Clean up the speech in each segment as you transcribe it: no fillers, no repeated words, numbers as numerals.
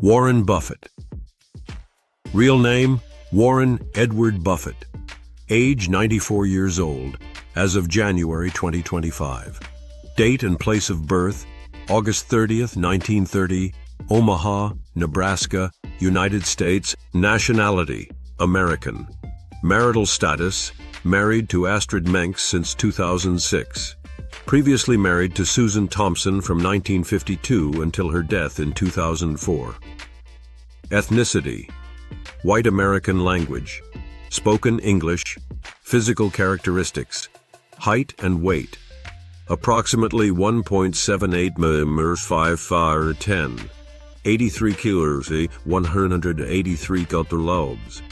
Warren Buffett. Real name, Warren Edward Buffett. Age 94 years old, as of January 2025. Date and place of birth, August 30th, 1930, Omaha, Nebraska, United States. Nationality, American. Marital status, married to Astrid Menks since 2006. Previously married to Susan Thompson from 1952 until her death in 2004. Ethnicity, white American language, spoken English. Physical characteristics, height and weight, approximately 1.78 mm 5'5" 10, 83 kilos, 183 kilograms.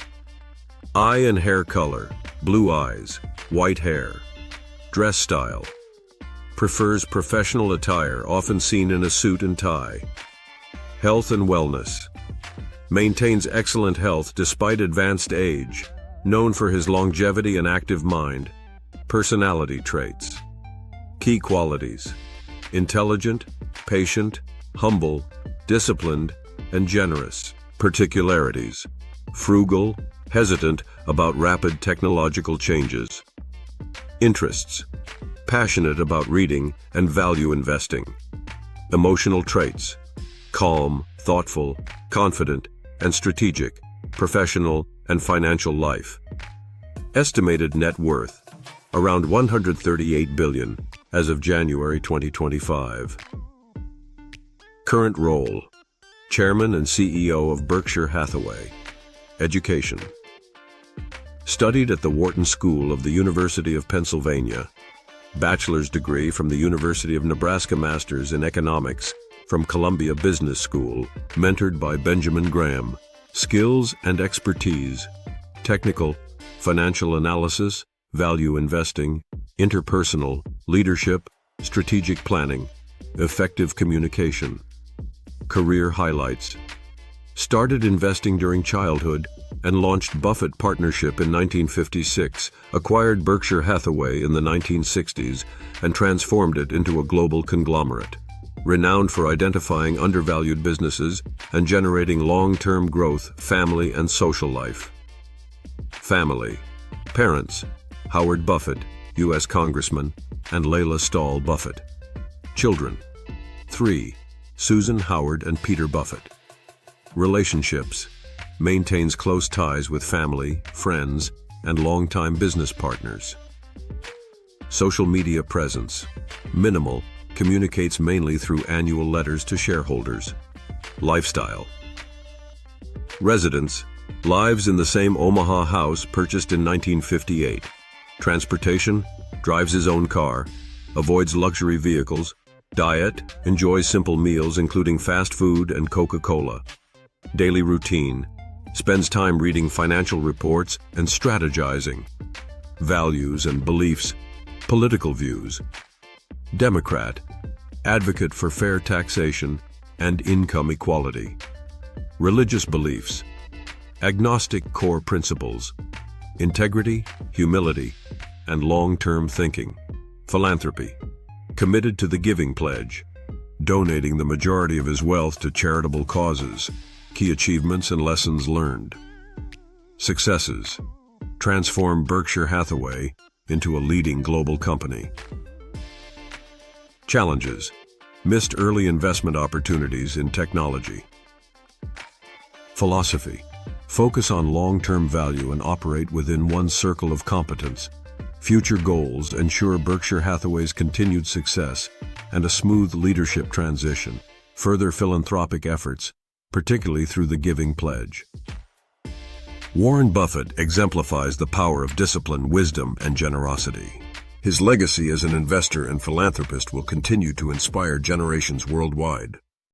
Eye and hair color, blue eyes, white hair. Dress style, prefers professional attire, often seen in a suit and tie. Health and wellness, maintains excellent health despite advanced age, known for his longevity and active mind. Personality traits. Key qualities: intelligent, patient, humble, disciplined, and generous. Particularities: frugal, hesitant about rapid technological changes. Interests: passionate about reading and value investing. Emotional traits: calm, thoughtful, confident, and strategic, professional and financial life. Estimated net worth, around $138 billion as of January 2025. Current role, Chairman and CEO of Berkshire Hathaway. Education. Studied at the Wharton School of the University of Pennsylvania. Bachelor's degree from the University of Nebraska. Master's in Economics from Columbia Business School, mentored by Benjamin Graham. Skills and expertise: technical, financial analysis, value investing, interpersonal, leadership, strategic planning, effective communication. Career highlights: started investing during childhood and launched Buffett Partnership in 1956, acquired Berkshire Hathaway in the 1960s, and transformed it into a global conglomerate. Renowned for identifying undervalued businesses and generating long-term growth, family and social life. Family. Parents: Howard Buffett, U.S. Congressman, and Layla Stahl Buffett. Children: 3, Susan, Howard, and Peter Buffett. Relationships: maintains close ties with family, friends, and longtime business partners. Social media presence: minimal, communicates mainly through annual letters to shareholders. Lifestyle. Residence: lives in the same Omaha house purchased in 1958. Transportation: drives his own car, avoids luxury vehicles. Diet: enjoys simple meals including fast food and Coca-Cola. Daily routine: spends time reading financial reports and strategizing. Values and beliefs: political views. Democrat, advocate for fair taxation and income equality. Religious beliefs: agnostic core principles, integrity, humility, and long-term thinking. Philanthropy, committed to the Giving Pledge, donating the majority of his wealth to charitable causes. Key achievements and lessons learned. Successes: transform Berkshire Hathaway into a leading global company. Challenges: missed early investment opportunities in technology. Philosophy: focus on long-term value and operate within one circle of competence. Future goals: ensure Berkshire Hathaway's continued success and a smooth leadership transition. Further philanthropic efforts, particularly through the Giving Pledge. Warren Buffett exemplifies the power of discipline, wisdom, and generosity. His legacy as an investor and philanthropist will continue to inspire generations worldwide.